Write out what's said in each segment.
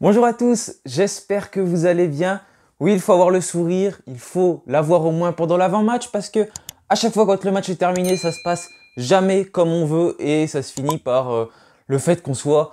Bonjour à tous, j'espère que vous allez bien. Oui, il faut avoir le sourire, il faut l'avoir au moins pendant l'avant-match parce que à chaque fois quand le match est terminé, ça se passe jamais comme on veut et ça se finit par le fait qu'on soit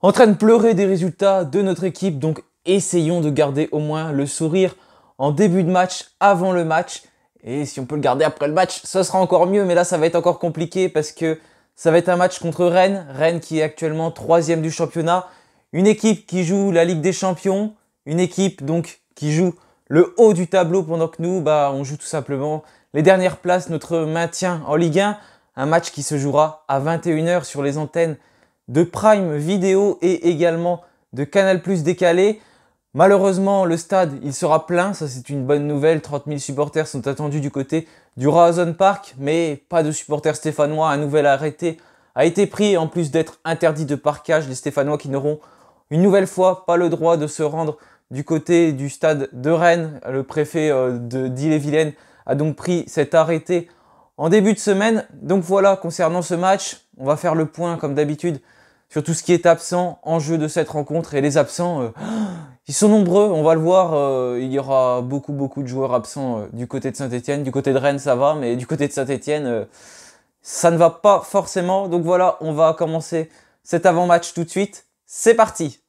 en train de pleurer des résultats de notre équipe. Donc essayons de garder au moins le sourire en début de match, avant le match. Et si on peut le garder après le match, ce sera encore mieux. Mais là, ça va être encore compliqué parce que ça va être un match contre Rennes. Rennes qui est actuellement troisième du championnat. Une équipe qui joue la Ligue des Champions. Une équipe donc qui joue le haut du tableau pendant que nous, on joue tout simplement les dernières places, notre maintien en Ligue 1. Un match qui se jouera à 21 h sur les antennes de Prime Vidéo et également de Canal+ décalé. Malheureusement, le stade, il sera plein, ça c'est une bonne nouvelle. 30 000 supporters sont attendus du côté du Roazhon Park, mais pas de supporters stéphanois. Un nouvel arrêté a été pris, en plus d'être interdit de parquage. Les Stéphanois qui n'auront une nouvelle fois pas le droit de se rendre du côté du stade de Rennes. Le préfet d'Ille-et-Vilaine a donc pris cet arrêté en début de semaine. Donc voilà, concernant ce match, on va faire le point comme d'habitude sur tout ce qui est absent en jeu de cette rencontre. Et les absents, ils sont nombreux, on va le voir. Il y aura beaucoup de joueurs absents du côté de Saint-Etienne. Du côté de Rennes, ça va, mais du côté de Saint-Etienne, ça ne va pas forcément. Donc voilà, on va commencer cet avant-match tout de suite. C'est parti!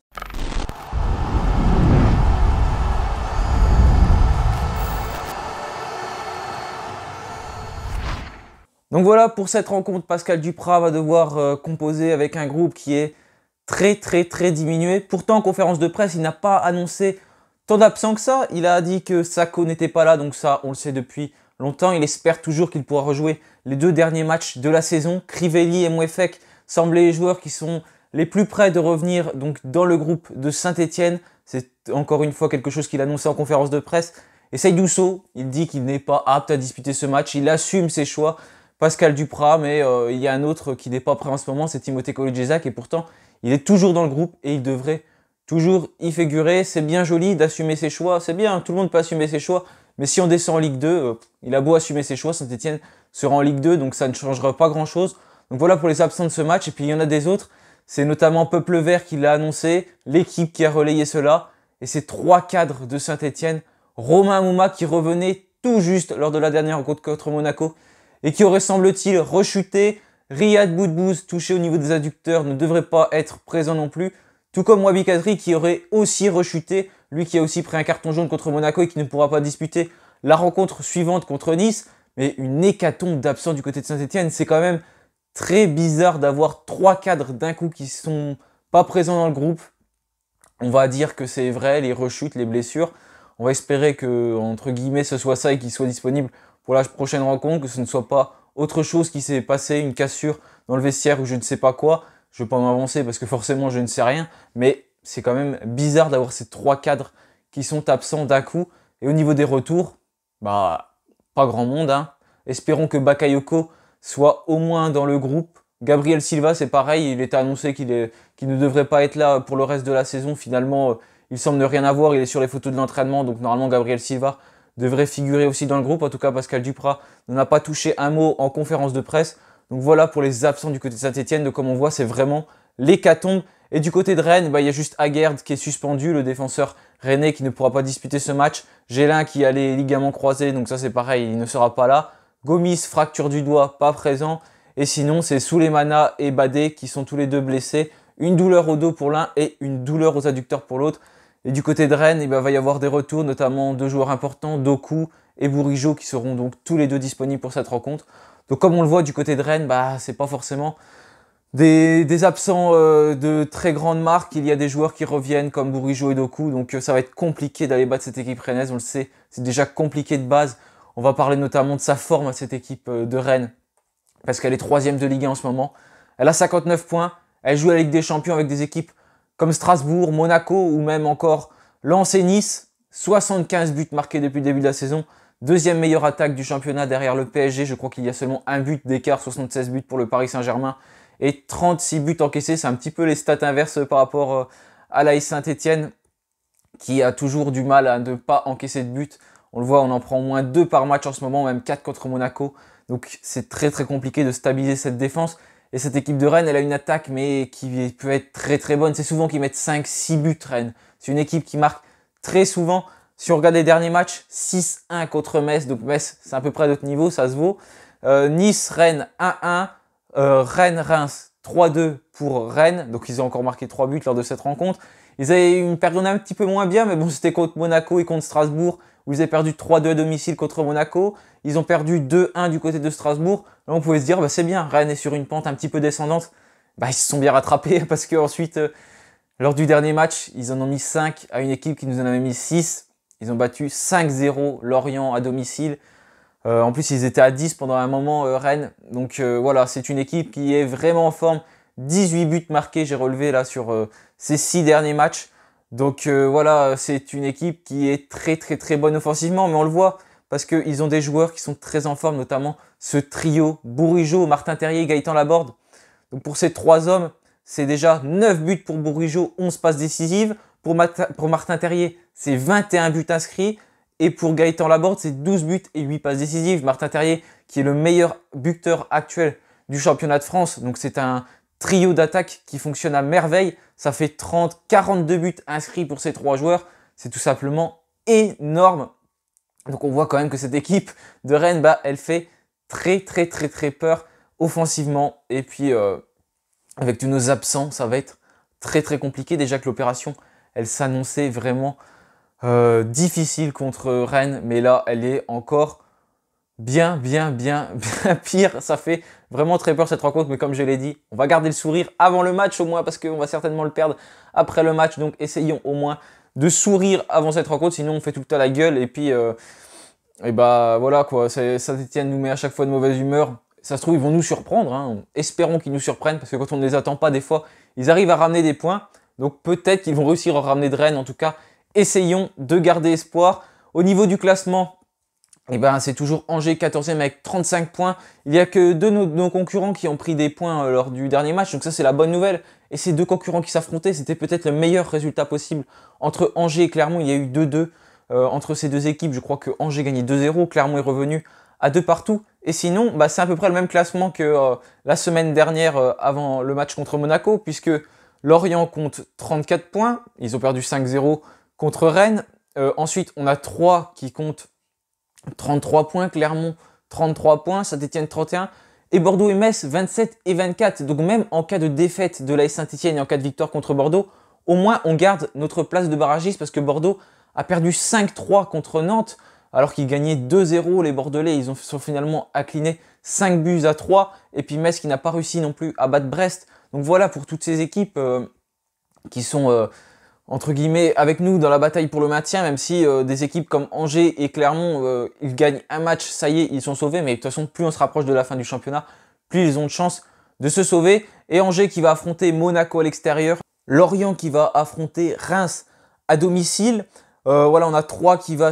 Donc voilà, pour cette rencontre, Pascal Duprat va devoir composer avec un groupe qui est très diminué. Pourtant, en conférence de presse, il n'a pas annoncé tant d'absents que ça. Il a dit que Sakho n'était pas là, donc ça, on le sait depuis longtemps. Il espère toujours qu'il pourra rejouer les deux derniers matchs de la saison. Crivelli et Mouefek semblent les joueurs qui sont les plus près de revenir donc, dans le groupe de Saint-Etienne. C'est encore une fois quelque chose qu'il a annoncé en conférence de presse. Et Seydou Sow, il dit qu'il n'est pas apte à disputer ce match. Il assume ses choix. Pascal Duprat, mais il y a un autre qui n'est pas prêt en ce moment, c'est Timothée Kolodziejczak, et pourtant il est toujours dans le groupe et il devrait toujours y figurer. C'est bien joli d'assumer ses choix, c'est bien, tout le monde peut assumer ses choix, mais si on descend en Ligue 2, il a beau assumer ses choix, Saint-Etienne sera en Ligue 2, donc ça ne changera pas grand-chose. Donc voilà pour les absents de ce match, et puis il y en a des autres, c'est notamment Peuple Vert qui l'a annoncé, l'équipe qui a relayé cela, et c'est 3 cadres de Saint-Etienne, Romain Mouma qui revenait tout juste lors de la dernière rencontre contre Monaco, et qui aurait semble-t-il rechuté. Riyad Boudbouz, touché au niveau des adducteurs, ne devrait pas être présent non plus. Tout comme Wabi Kadri qui aurait aussi rechuté, lui qui a aussi pris un carton jaune contre Monaco et qui ne pourra pas disputer la rencontre suivante contre Nice. Mais une hécatombe d'absents du côté de Saint-Etienne, c'est quand même très bizarre d'avoir 3 cadres d'un coup qui sont pas présents dans le groupe. On va dire que c'est vrai, les rechutes, les blessures. On va espérer que, entre guillemets, ce soit ça et qu'ils soient disponibles pour la prochaine rencontre, que ce ne soit pas autre chose qui s'est passé, une cassure dans le vestiaire ou je ne sais pas quoi. Je ne vais pas m'avancer parce que forcément je ne sais rien, mais c'est quand même bizarre d'avoir ces 3 cadres qui sont absents d'un coup. Et au niveau des retours, pas grand monde, hein. Espérons que Bakayoko soit au moins dans le groupe. Gabriel Silva, c'est pareil, il était annoncé qu'il ne devrait pas être là pour le reste de la saison. Finalement, il semble ne rien avoir, il est sur les photos de l'entraînement, donc normalement Gabriel Silva devrait figurer aussi dans le groupe. En tout cas, Pascal Duprat n'en a pas touché un mot en conférence de presse. Donc voilà pour les absents du côté de Saint-Etienne. Donc comme on voit, c'est vraiment l'hécatombe. Et du côté de Rennes, il y a juste Aguerd qui est suspendu, le défenseur rennais qui ne pourra pas disputer ce match. Gélin qui a les ligaments croisés, donc ça c'est pareil, il ne sera pas là. Gomis, fracture du doigt, pas présent. Et sinon, c'est Souleymana et Badé qui sont tous les deux blessés. Une douleur au dos pour l'un et une douleur aux adducteurs pour l'autre. Et du côté de Rennes, il va y avoir des retours, notamment 2 joueurs importants, Doku et Bourigeaud, qui seront donc tous les deux disponibles pour cette rencontre. Donc comme on le voit du côté de Rennes, c'est pas forcément des absents de très grande marque. Il y a des joueurs qui reviennent comme Bourigeaud et Doku, donc ça va être compliqué d'aller battre cette équipe rennaise, on le sait, c'est déjà compliqué de base. On va parler notamment de sa forme à cette équipe de Rennes, parce qu'elle est 3e de Ligue 1 en ce moment. Elle a 59 points, elle joue la Ligue des Champions avec des équipes comme Strasbourg, Monaco ou même encore Lens et Nice. 75 buts marqués depuis le début de la saison. 2e meilleure attaque du championnat derrière le PSG. Je crois qu'il y a seulement un but d'écart, 76 buts pour le Paris Saint-Germain. Et 36 buts encaissés. C'est un petit peu les stats inverses par rapport à l'AS Saint-Etienne qui a toujours du mal à ne pas encaisser de buts. On le voit, on en prend au moins 2 par match en ce moment, même 4 contre Monaco. Donc c'est très compliqué de stabiliser cette défense. Et cette équipe de Rennes, elle a une attaque, mais qui peut être très très bonne. C'est souvent qu'ils mettent 5-6 buts, Rennes. C'est une équipe qui marque très souvent. Si on regarde les derniers matchs, 6-1 contre Metz. Donc Metz, c'est à peu près notre niveau, ça se vaut. Nice, Rennes, 1-1. Rennes-Reims, 3-2 pour Rennes. Donc ils ont encore marqué 3 buts lors de cette rencontre. Ils avaient eu une période un petit peu moins bien, mais bon, c'était contre Monaco et contre Strasbourg, où ils avaient perdu 3-2 à domicile contre Monaco. Ils ont perdu 2-1 du côté de Strasbourg. Là, on pouvait se dire, bah, c'est bien, Rennes est sur une pente un petit peu descendante. Bah, ils se sont bien rattrapés parce qu'ensuite, lors du dernier match, ils en ont mis 5 à une équipe qui nous en avait mis 6. Ils ont battu 5-0 Lorient à domicile. En plus, ils étaient à 10 pendant un moment, Rennes. Donc voilà, c'est une équipe qui est vraiment en forme. 18 buts marqués, j'ai relevé là sur ces 6 derniers matchs. Donc voilà, c'est une équipe qui est très très très bonne offensivement, mais on le voit parce qu'ils ont des joueurs qui sont très en forme, notamment ce trio Bourigeaud, Martin Terrier, Gaëtan Laborde. Donc pour ces 3 hommes, c'est déjà 9 buts pour Bourigeaud, 11 passes décisives. Pour Martin Terrier, c'est 21 buts inscrits. Et pour Gaëtan Laborde, c'est 12 buts et 8 passes décisives. Martin Terrier, qui est le meilleur buteur actuel du championnat de France. Donc c'est un trio d'attaque qui fonctionne à merveille. Ça fait 42 buts inscrits pour ces 3 joueurs. C'est tout simplement énorme. Donc on voit quand même que cette équipe de Rennes, bah, elle fait très très très très peur offensivement. Et puis avec tous nos absents, ça va être très très compliqué. Déjà que l'opération, elle s'annonçait vraiment difficile contre Rennes. Mais là, elle est encore bien pire. Ça fait vraiment très peur cette rencontre. Mais comme je l'ai dit, on va garder le sourire avant le match au moins parce qu'on va certainement le perdre après le match. Donc essayons au moins de sourire avant cette rencontre. Sinon, on fait tout le temps la gueule. Et puis, et bah voilà quoi. Saint-Etienne nous met à chaque fois de mauvaise humeur. Ça se trouve, ils vont nous surprendre. Hein. Espérons qu'ils nous surprennent parce que quand on ne les attend pas, des fois, ils arrivent à ramener des points. Donc peut-être qu'ils vont réussir à ramener de Rennes. En tout cas, essayons de garder espoir. Au niveau du classement, eh ben, c'est toujours Angers 14e avec 35 points. Il n'y a que 2 de nos concurrents qui ont pris des points lors du dernier match. Donc ça, c'est la bonne nouvelle. Et ces 2 concurrents qui s'affrontaient, c'était peut-être le meilleur résultat possible. Entre Angers et Clermont, il y a eu 2-2 entre ces 2 équipes. Je crois que Angers gagnait 2-0. Clermont est revenu à 2 partout. Et sinon, bah, c'est à peu près le même classement que la semaine dernière avant le match contre Monaco. Puisque Lorient compte 34 points. Ils ont perdu 5-0 contre Rennes. Ensuite, on a 3 qui comptent 33 points, Clermont 33 points, Saint-Etienne 31 et Bordeaux et Metz 27 et 24. Donc même en cas de défaite de l'AS Saint-Etienne et en cas de victoire contre Bordeaux, au moins on garde notre place de barragiste parce que Bordeaux a perdu 5-3 contre Nantes alors qu'ils gagnaient 2-0. Les Bordelais, ils sont finalement inclinés 5 buts à 3 et puis Metz qui n'a pas réussi non plus à battre Brest. Donc voilà pour toutes ces équipes qui sont entre guillemets, avec nous dans la bataille pour le maintien, même si des équipes comme Angers et Clermont, ils gagnent un match, ça y est, ils sont sauvés, mais de toute façon, plus on se rapproche de la fin du championnat, plus ils ont de chance de se sauver. Et Angers qui va affronter Monaco à l'extérieur, Lorient qui va affronter Reims à domicile. Voilà, on a 3 qui va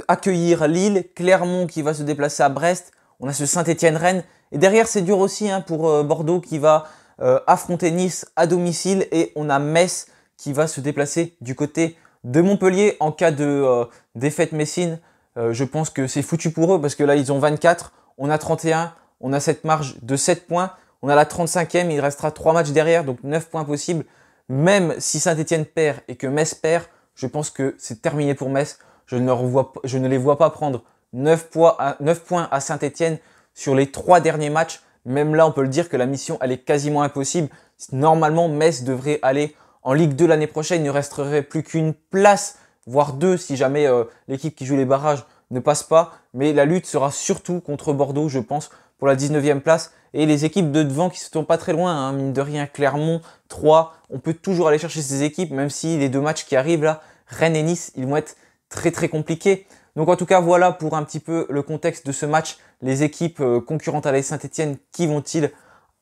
accueillir Lille, Clermont qui va se déplacer à Brest, on a ce Saint-Etienne-Rennes. Et derrière, c'est dur aussi hein, pour Bordeaux qui va affronter Nice à domicile. Et on a Metz qui va se déplacer du côté de Montpellier en cas de défaite messine. Je pense que c'est foutu pour eux parce que là, ils ont 24, on a 31, on a cette marge de 7 points. On a la 35e, il restera 3 matchs derrière, donc 9 points possibles. Même si Saint-Etienne perd et que Metz perd, je pense que c'est terminé pour Metz. Je ne les vois pas prendre 9 points à Saint-Etienne sur les 3 derniers matchs. Même là, on peut le dire que la mission, elle est quasiment impossible. Normalement, Metz devrait aller en Ligue 2 l'année prochaine. Il ne resterait plus qu'une place, voire 2 si jamais l'équipe qui joue les barrages ne passe pas. Mais la lutte sera surtout contre Bordeaux, je pense, pour la 19e place. Et les équipes de devant qui ne sont pas très loin, hein, mine de rien, Clermont, 3. On peut toujours aller chercher ces équipes, même si les 2 matchs qui arrivent là, Rennes et Nice, ils vont être très très compliqués. Donc en tout cas, voilà pour un petit peu le contexte de ce match. Les équipes concurrentes à la Saint-Etienne, qui vont-ils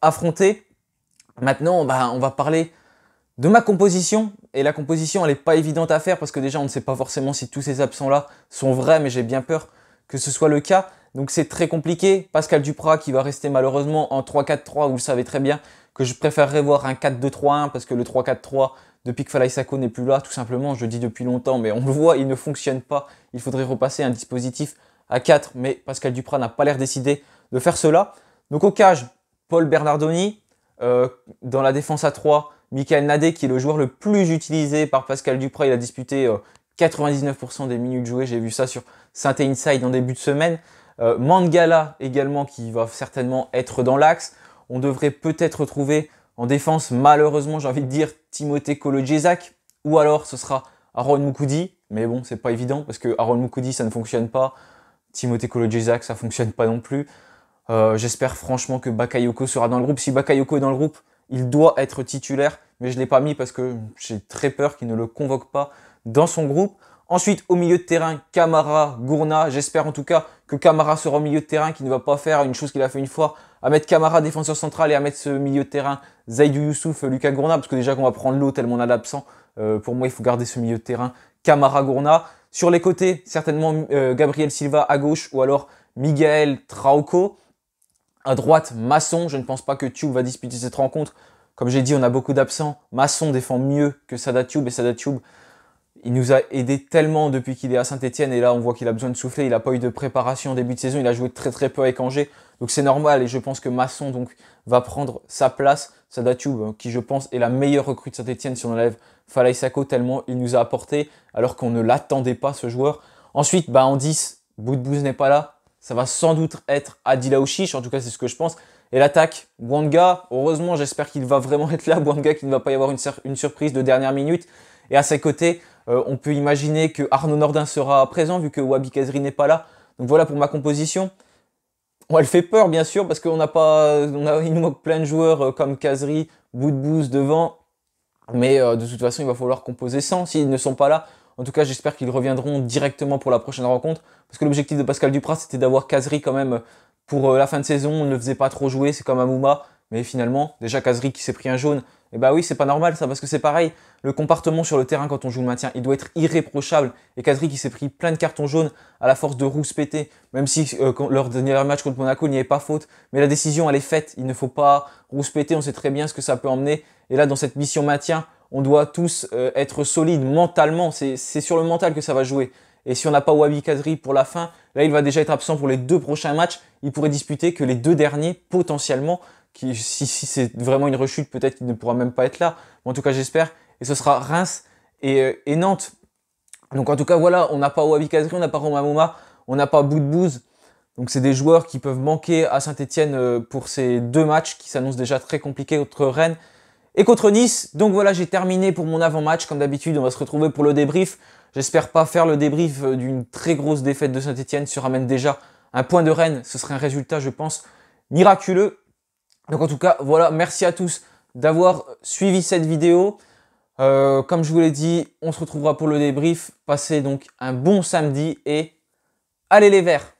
affronter? Maintenant, on va parler de ma composition. Et la composition, elle n'est pas évidente à faire parce que déjà, on ne sait pas forcément si tous ces absents-là sont vrais, mais j'ai bien peur que ce soit le cas. Donc c'est très compliqué. Pascal Duprat qui va rester malheureusement en 3-4-3, vous le savez très bien que je préférerais voir un 4-2-3-1 parce que le 3-4-3 depuis que Falaye Sako n'est plus là, tout simplement, je le dis depuis longtemps, mais on le voit, il ne fonctionne pas. Il faudrait repasser un dispositif à 4, mais Pascal Duprat n'a pas l'air décidé de faire cela. Donc au cage, Paul Bernardoni, Dans la défense à 3, Michael Nadé, qui est le joueur le plus utilisé par Pascal Duprat. Il a disputé 99% des minutes jouées. J'ai vu ça sur Synthé Inside en début de semaine. Mangala également, qui va certainement être dans l'axe. On devrait peut-être retrouver en défense, malheureusement, j'ai envie de dire, Timothée Kolo-Djezak. Ou alors, ce sera Aaron Moukoudi. Mais bon, c'est pas évident parce que Aaron Moukoudi, ça ne fonctionne pas. Timothée Kolo-Djezak, ça fonctionne pas non plus. J'espère franchement que Bakayoko sera dans le groupe. Si Bakayoko est dans le groupe, il doit être titulaire, mais je ne l'ai pas mis parce que j'ai très peur qu'il ne le convoque pas dans son groupe. Ensuite, au milieu de terrain, Camara, Gourna. J'espère en tout cas que Camara sera au milieu de terrain, qu'il ne va pas faire une chose qu'il a fait une fois, à mettre Camara défenseur central et à mettre ce milieu de terrain Zaïdou Youssouf, Lucas Gourna, parce que déjà qu'on va prendre l'eau tellement on a d'absents. Pour moi, il faut garder ce milieu de terrain Camara, Gourna. Sur les côtés, certainement Gabriel Silva à gauche ou alors Miguel Trauco. À droite, Masson. Je ne pense pas que Thioub va disputer cette rencontre. Comme j'ai dit, on a beaucoup d'absents. Masson défend mieux que Sada Thioub. Et Sada Thioub, il nous a aidé tellement depuis qu'il est à Saint-Etienne. Et là, on voit qu'il a besoin de souffler. Il n'a pas eu de préparation en début de saison. Il a joué très très peu avec Angers. Donc c'est normal. Et je pense que Masson donc, va prendre sa place. Sada Thioub, qui je pense est la meilleure recrue de Saint-Etienne si on enlève Falaye Sako, tellement il nous a apporté. Alors qu'on ne l'attendait pas, ce joueur. Ensuite, en 10, Boudbouz n'est pas là. Ça va sans doute être Adil Aouchiche, en tout cas c'est ce que je pense. Et l'attaque, Bouanga, heureusement j'espère qu'il va vraiment être là, Bouanga, qu'il ne va pas y avoir une surprise de dernière minute. Et à ses côtés, on peut imaginer que Arnaud Nordin sera présent vu que Wabi Kazri n'est pas là. Donc voilà pour ma composition. Elle fait peur bien sûr parce qu'il nous manque plein de joueurs comme Kazri, Boudbouz devant. Mais de toute façon il va falloir composer sans s'ils ne sont pas là. En tout cas, j'espère qu'ils reviendront directement pour la prochaine rencontre. Parce que l'objectif de Pascal Duprat, c'était d'avoir Kazri quand même pour la fin de saison. On ne le faisait pas trop jouer, c'est comme Amouma. Mais finalement, déjà Kazri qui s'est pris un jaune, et bah oui, c'est pas normal ça, parce que c'est pareil. Le comportement sur le terrain quand on joue le maintien, il doit être irréprochable. Et Kazri qui s'est pris plein de cartons jaunes à la force de rouspéter. Même si leur dernier match contre Monaco, il n'y avait pas faute. Mais la décision, elle est faite. Il ne faut pas rouspéter, on sait très bien ce que ça peut emmener. Et là, dans cette mission maintien, on doit tous être solides mentalement. C'est sur le mental que ça va jouer. Et si on n'a pas Wabi Kazri pour la fin, là, il va déjà être absent pour les 2 prochains matchs. Il pourrait disputer que les 2 derniers, potentiellement. Si c'est vraiment une rechute, peut-être qu'il ne pourra même pas être là. Mais en tout cas, j'espère. Et ce sera Reims et Nantes. Donc en tout cas, voilà, on n'a pas Wabi Kazri, on n'a pas Romain Mouma, on n'a pas Boudbouz. Donc c'est des joueurs qui peuvent manquer à Saint-Etienne pour ces 2 matchs qui s'annoncent déjà très compliqués contre Rennes et contre Nice. Donc voilà, j'ai terminé pour mon avant-match. Comme d'habitude, on va se retrouver pour le débrief. J'espère pas faire le débrief d'une très grosse défaite de Saint-Etienne. Se ramène déjà un point de Rennes. Ce serait un résultat, je pense, miraculeux. Donc en tout cas, voilà, merci à tous d'avoir suivi cette vidéo. Comme je vous l'ai dit, on se retrouvera pour le débrief. Passez donc un bon samedi et allez les Verts!